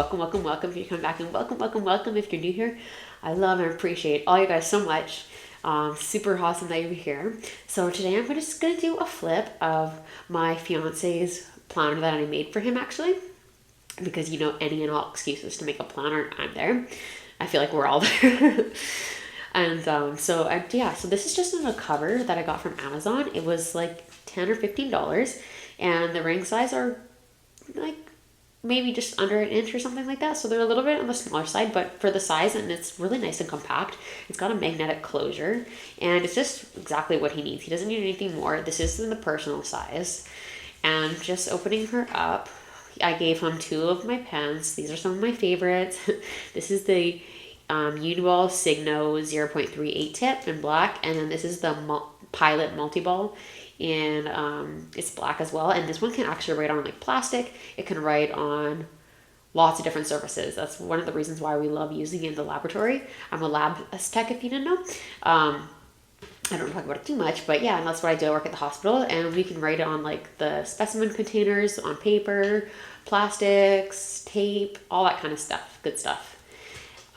welcome, welcome, welcome if you come back, and welcome, welcome, welcome if you're new here. I love and appreciate all you guys so much. Super awesome that you're here. So today I'm just going to do a flip of my fiance's planner that I made for him, actually. Because any and all excuses to make a planner, I'm there. I feel like we're all there. And so this is just in a cover that I got from Amazon. It was like $10 or $15, and the ring size are like maybe just under an inch or something like that. So they're a little bit on the smaller side, but for the size, and it's really nice and compact. It's got a magnetic closure, and it's just exactly what he needs. He doesn't need anything more. This is in the personal size. And just opening her up, I gave him 2 of my pens. These are some of my favorites. This is the Uniball Signo 0.38 tip in black, and then this is the Pilot Multi-Ball, and it's black as well. And this one can actually write on like plastic. It can write on lots of different surfaces. That's one of the reasons why we love using it in the laboratory. I'm a lab tech, if you didn't know. I don't talk about it too much, but yeah, and that's what I do. I work at the hospital, and we can write it on like the specimen containers, on paper, plastics, tape, all that kind of stuff. Good stuff.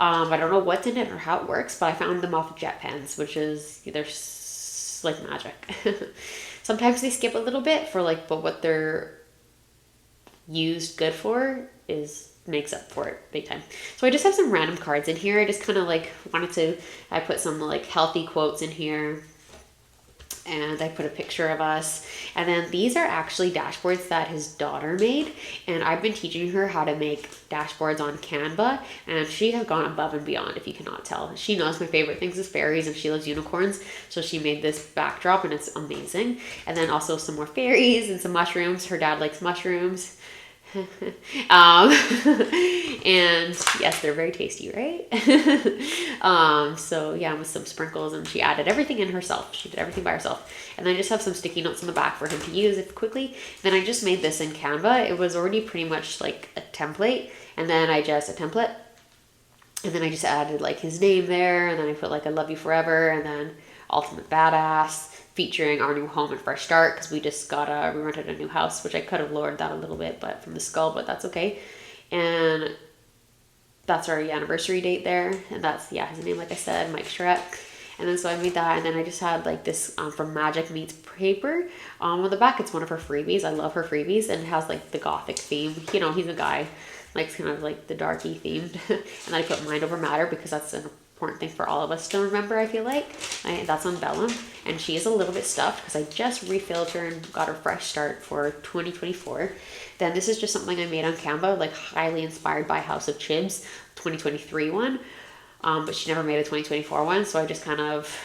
I don't know what's in it or how it works, but I found them off of jet pens, which is like magic. Sometimes they skip a little bit for but what they're used good for makes up for it big time. So I just have some random cards in here. I just kind of I put some healthy quotes in here, and I put a picture of us. And then these are actually dashboards that his daughter made, and I've been teaching her how to make dashboards on Canva, and she has gone above and beyond, if you cannot tell. She knows my favorite things is fairies, and she loves unicorns, so she made this backdrop, and it's amazing. And then also some more fairies and some mushrooms. Her dad likes mushrooms. And yes, they're very tasty, right? So yeah, with some sprinkles, and she added everything in herself. She did everything by herself. And then I just have some sticky notes in the back for him to use if quickly. Then I just made this in Canva. It was already pretty much like a template, and then I just added like his name there, and then I put I love you forever, and then ultimate badass, featuring our new home and fresh start, because we just we rented a new house, which I could have lowered that a little bit, but from the skull, but that's okay. And that's our anniversary date there, and that's his name, like I said, Mike Shrek. And then so I made that, and then I just had this from Magic Meets Paper on the back. It's one of her freebies. I love her freebies, and it has the gothic theme. He's a guy kind of the darky themed. And then I put mind over matter, because that's an important thing for all of us to remember, I feel like. That's on vellum, and she is a little bit stuffed because I just refilled her and got her fresh start for 2024. Then this is just something I made on Canva, highly inspired by House of Chibs 2023 one, but she never made a 2024 one, so I just kind of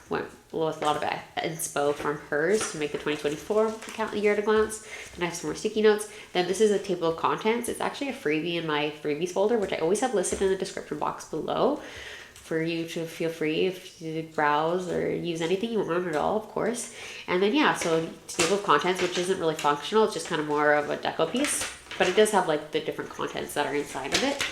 went with a lot of inspo from hers to make the 2024 year at a glance. And I have some more sticky notes. Then this is a table of contents. It's actually a freebie in my freebies folder, which I always have listed in the description box below, for you to feel free if you browse or use anything you want at all, of course. And then so table of contents, which isn't really functional, it's just kind of more of a deco piece, but it does have the different contents that are inside of it.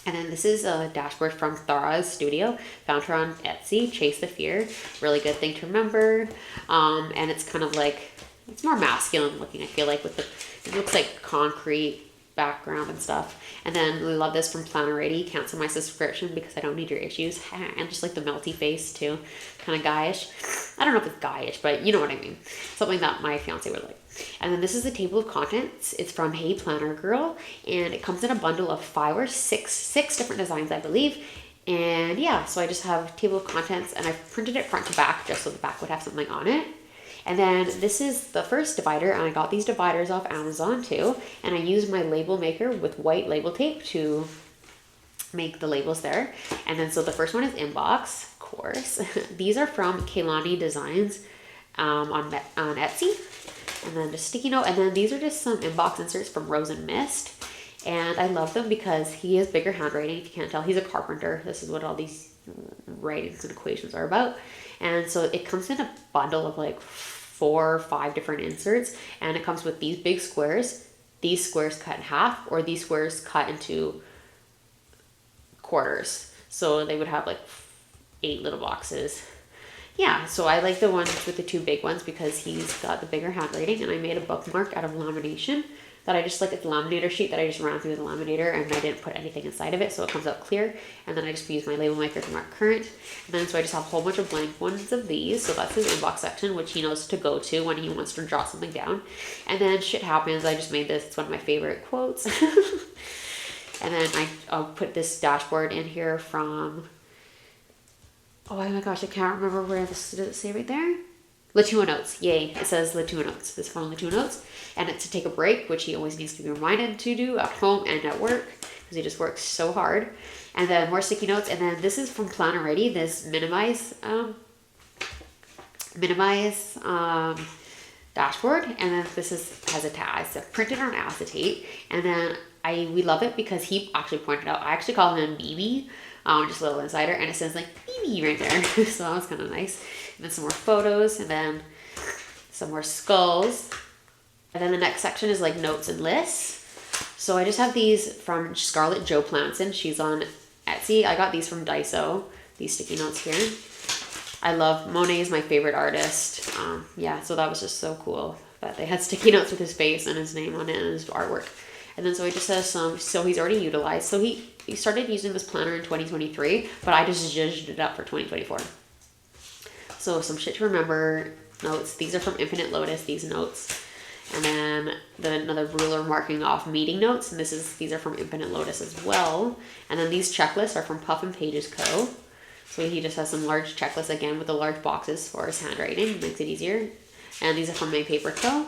And then this is a dashboard from Thara's studio. Found her on Etsy, Chase the Fear. Really good thing to remember. And it's kind of it's more masculine looking, I feel like, it looks like concrete background and stuff. And then we love this from Planner Ready. Cancel my subscription because I don't need your issues. And just the melty face too, kind of guyish. I don't know if it's guyish, but you know what I mean. Something that my fiance would like. And then this is a table of contents. It's from Hey Planner Girl, and it comes in a bundle of 5 or 6 different designs, I believe. And so I just have table of contents, and I printed it front to back just so the back would have something on it. And then this is the first divider, and I got these dividers off Amazon too. And I used my label maker with white label tape to make the labels there. And then so the first one is inbox, of course. These are from Kaylani Designs on Etsy. And then just sticky note. And then these are just some inbox inserts from Rose and Mist. And I love them because he has bigger handwriting. If you can't tell, he's a carpenter. This is what all these writings and equations are about. And so it comes in a bundle of 4 or 5 different inserts, and it comes with these big squares, these squares cut in half, or these squares cut into quarters. So they would have 8 little boxes. yeah, so I like the ones with the two big ones because he's got the bigger handwriting, and I made a bookmark out of lamination that I just like, it's a laminator sheet that I just ran through the laminator, and I didn't put anything inside of it, so it comes out clear. And then I just use my label maker to mark current. And then so I just have a whole bunch of blank ones of these. So that's his inbox section, which he knows to go to when he wants to jot something down. And then shit happens. I just made this. It's one of my favorite quotes. And then I'll put this dashboard in here from, oh my gosh, I can't remember where this, does it say right there? Latuo Notes, yay, it says Latuo Notes. This is from Latuo Notes, and it's to take a break, which he always needs to be reminded to do at home and at work, because he just works so hard. And then more sticky notes, and then this is from Planner Ready, this minimize dashboard, and then this has a tag, so printed on acetate, and then we love it because he actually pointed out, I actually call him Mimi, just a little insider, and it says like Mimi right there, so that was kind of nice. And then some more photos, and then some more skulls. And then the next section is like notes and lists. So I just have these from Scarlett Jo Planson. She's on Etsy. I got these from Daiso, these sticky notes here. I love, Monet is my favorite artist. Yeah, so that was just so cool that they had sticky notes with his face and his name on it and his artwork. And then so he just has some, so he's already utilized. So he started using this planner in 2023, but I just zhuzhed it up for 2024. So some shit to remember notes. These are from Infinite Lotus, these notes. And then another ruler marking off meeting notes. And these are from Infinite Lotus as well. And then these checklists are from Puff and Pages Co. So he just has some large checklists again with the large boxes for his handwriting. Makes it easier. And these are from My Paper Co.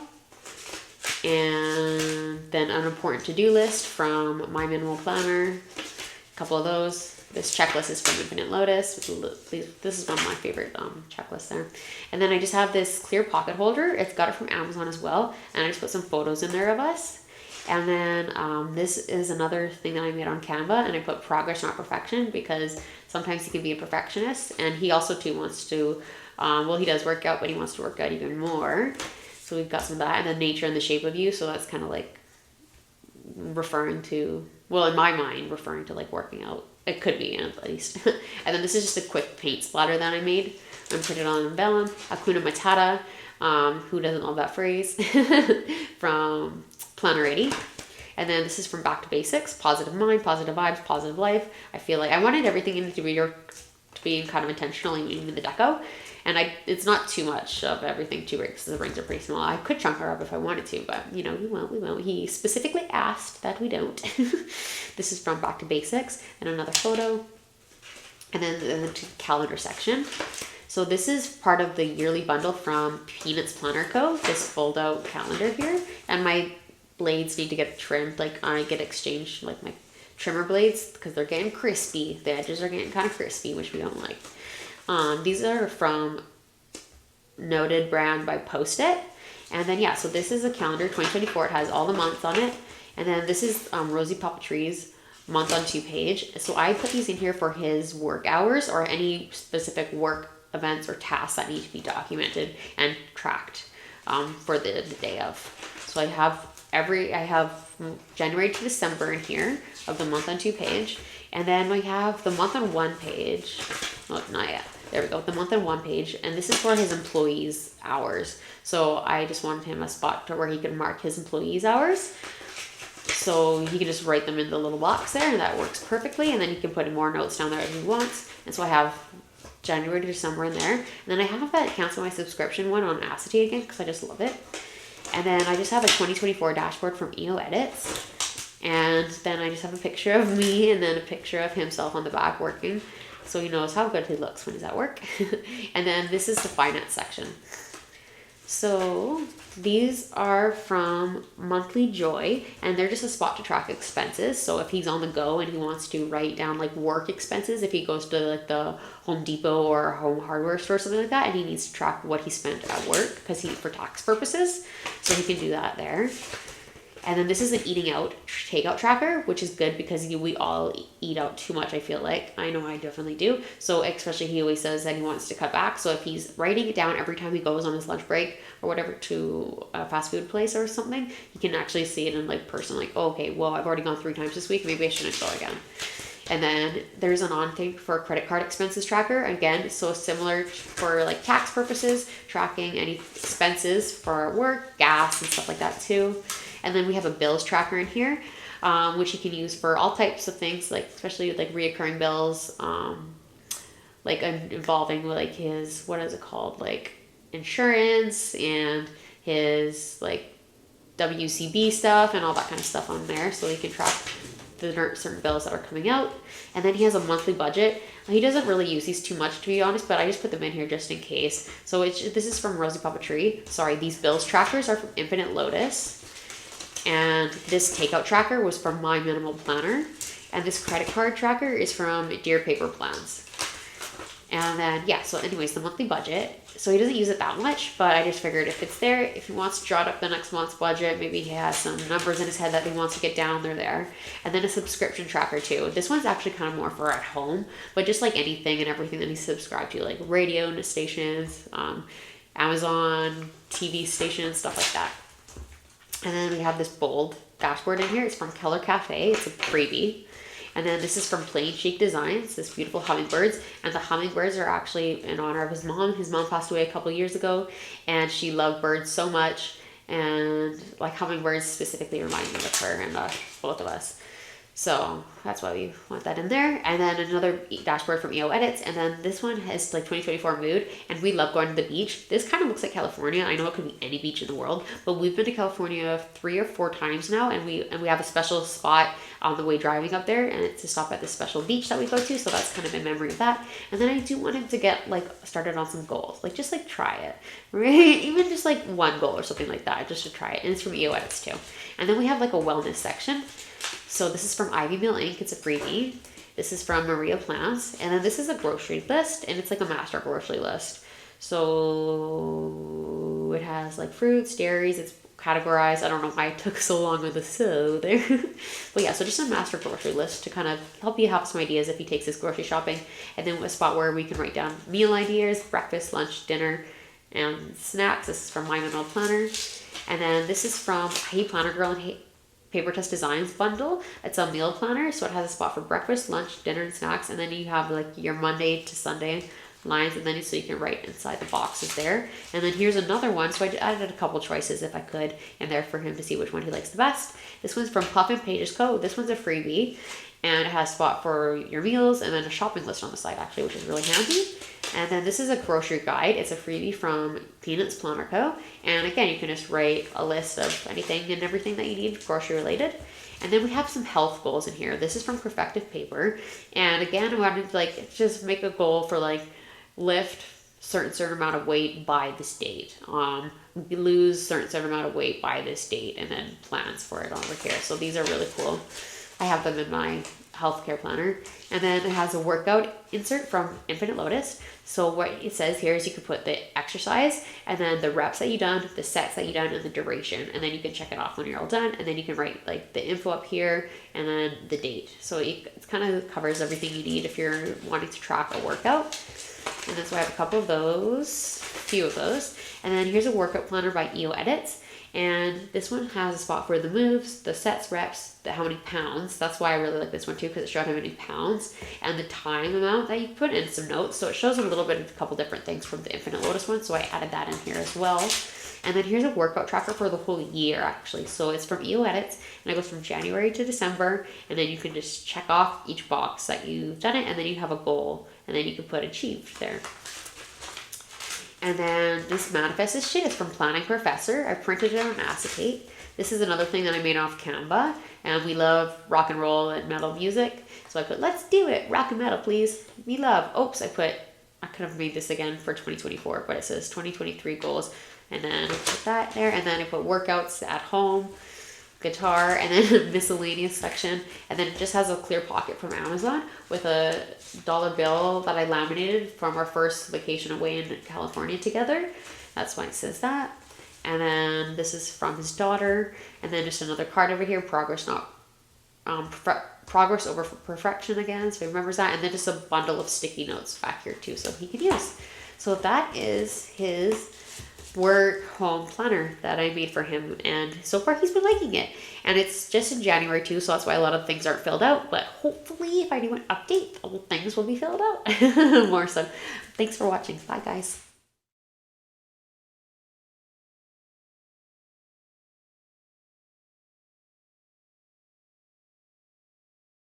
And then an important to-do list from My Minimal Planner. A couple of those. This checklist is from Infinite Lotus. This is one of my favorite checklists there. And then I just have this clear pocket holder. It's got it from Amazon as well. And I just put some photos in there of us. And then this is another thing that I made on Canva. And I put progress, not perfection, because sometimes he can be a perfectionist. And he also too wants to, well, he does work out, but he wants to work out even more. So we've got some of that. And then nature and the shape of you. So that's kind of like referring to, well, in my mind, referring to like working out. It could be, at least. And then this is just a quick paint splatter that I made. I'm printed on vellum. Hakuna Matata. Who doesn't love that phrase? From Planner 80. And then this is from Back to Basics. Positive mind, positive vibes, positive life. I feel like I wanted everything in to be kind of intentional, even the deco. And it's not too much of everything too, because the rings are pretty small. I could chunk her up if I wanted to, but we won't. He specifically asked that we don't. This is from Back to Basics, and another photo. And then the calendar section. So this is part of the yearly bundle from Peanuts Planner Co. This fold out calendar here. And my blades need to get trimmed, like I get exchanged, like my trimmer blades, because they're getting crispy. The edges are getting kind of crispy, which we don't like. These are from Noted Brand by Post-it. And then, yeah, so this is a calendar, 2024. It has all the months on it. And then this is Rosie Papatree's month on 2 page. So I put these in here for his work hours or any specific work events or tasks that need to be documented and tracked for the day of. So I have January to December in here of the month on 2 page. And then we have the month on 1 page. Oh, not yet. There we go. The month on 1 page. And this is for his employees' hours. So I just wanted him a spot where he could mark his employees' hours. So he can just write them in the little box there, and that works perfectly. And then he can put more notes down there if he wants. And so I have January to December in there. And then I have that cancel my subscription one on acetate again, because I just love it. And then I just have a 2024 dashboard from EO Edits. And then I just have a picture of me and then a picture of himself on the back working. So he knows how good he looks when he's at work. And then this is the finance section. So these are from Monthly Joy, and they're just a spot to track expenses. So if he's on the go and he wants to write down like work expenses, if he goes to like the Home Depot or Home Hardware store or something like that, and he needs to track what he spent at work for tax purposes, so he can do that there. And then this is an eating out takeout tracker, which is good because we all eat out too much, I feel like. I know I definitely do. So especially he always says that he wants to cut back. So if he's writing it down every time he goes on his lunch break or whatever to a fast food place or something, he can actually see it in like person, like, oh, okay, well, I've already gone 3 times this week. Maybe I shouldn't go again. And then there's an on thing for credit card expenses tracker. Again, so similar for like tax purposes, tracking any expenses for work, gas, and stuff like that too. And then we have a bills tracker in here, which you can use for all types of things, like especially like reoccurring bills, like involving like his, what is it called, like insurance and his like WCB stuff and all that kind of stuff on there, so he can track the certain bills that are coming out. And then he has a monthly budget. He doesn't really use these too much, to be honest, but I just put them in here just in case. So this is from Rosie Papetree. Sorry, these bills trackers are from Infinite Lotus. And this takeout tracker was from My Minimal Planner. And this credit card tracker is from Dear Paper Plans. And then, yeah, so anyways, the monthly budget. So he doesn't use it that much, but I just figured if it's there, if he wants to jot up the next month's budget, maybe he has some numbers in his head that he wants to get down, they're there. And then a subscription tracker too. This one's actually kind of more for at home, but just like anything and everything that he's subscribed to, like radio stations, Amazon, TV stations, stuff like that. And then we have this bold dashboard in here. It's from Keller Cafe. It's a freebie. And then this is from Plain Chic Designs, this beautiful hummingbirds. And the hummingbirds are actually in honor of his mom. His mom passed away a couple years ago, and she loved birds so much. And like hummingbirds specifically remind me of her and both of us. So that's why we want that in there. And then another dashboard from EO Edits. And then this one has like 2024 mood. And we love going to the beach. This kind of looks like California. I know it could be any beach in the world, but we've been to California 3 or 4 times now. And we have a special spot on the way driving up there. And it's to stop at this special beach that we go to. So that's kind of in memory of that. And then I do want him to get like started on some goals. Like just like try it, right? Even just like one goal or something like that, just to try it. And it's from EO Edits too. And then we have like a wellness section. So this is from Ivy Mill Inc. It's a freebie. This is from Maria Plants. And then this is a grocery list, and it's like a master grocery list. So it has like fruits, dairies, it's categorized. I don't know why it took so long with the so there. But yeah, so just a master grocery list to kind of help you have some ideas if he takes his grocery shopping. And then a spot where we can write down meal ideas, breakfast, lunch, dinner, and snacks. This is from My Minimal Planner. And then this is from Hey Planner Girl and Hey Paper Test Designs bundle. It's a meal planner, so it has a spot for breakfast, lunch, dinner, and snacks. And then you have like your Monday to Sunday lines, and then so you can write inside the boxes there. And then here's another one. So I added a couple choices if I could in there for him to see which one he likes the best. This one's from Puff and Pages Co. This one's a freebie, and it has a spot for your meals and then a shopping list on the side actually, which is really handy. And then this is a grocery guide. It's a freebie from Peanuts Planner Co. And again, you can just write a list of anything and everything that you need grocery related. And then we have some health goals in here. This is from Perfective Paper. And again, I wanted to like just make a goal for like lift certain amount of weight by this date. Lose certain amount of weight by this date, and then plans for it over here. So these are really cool. I have them in my healthcare planner. And then it has a workout insert from Infinite Lotus. So what it says here is you can put the exercise and then the reps that you done, the sets that you done, and the duration. And then you can check it off when you're all done. And then you can write like the info up here and then the date. So it kind of covers everything you need if you're wanting to track a workout. And then so I have a couple of those, a few of those. And then here's a workout planner by EO Edits. And this one has a spot for the moves, the sets, reps, how many pounds. That's why I really like this one too, because it shows how many pounds and the time amount that you put in some notes. So it shows a little bit of a couple different things from the Infinite Lotus one. So I added that in here as well. And then here's a workout tracker for the whole year actually. So it's from EO Edits, and it goes from January to December. And then you can just check off each box that you've done it, and then you have a goal, and then you can put achieved there. And then this manifest is shit. It's from Planning Professor. I printed it on acetate. This is another thing that I made off Canva. And we love rock and roll and metal music. So I put, let's do it. Rock and metal, please. We love. Oops, I could have made this again for 2024, but it says 2023 goals. And then I put that there. And then I put workouts at home, guitar, and then a miscellaneous section. And then it just has a clear pocket from Amazon with a dollar bill that I laminated from our first vacation away in California together. That's why it says that. And then this is from his daughter. And then just another card over here, progress over perfection again, so he remembers that. And then just a bundle of sticky notes back here too, so he can use. So that is his work home planner that I made for him, and so far he's been liking it. And it's just in January too, so that's why a lot of things aren't filled out, but hopefully if I do an update, all things will be filled out more. So thanks for watching. Bye guys.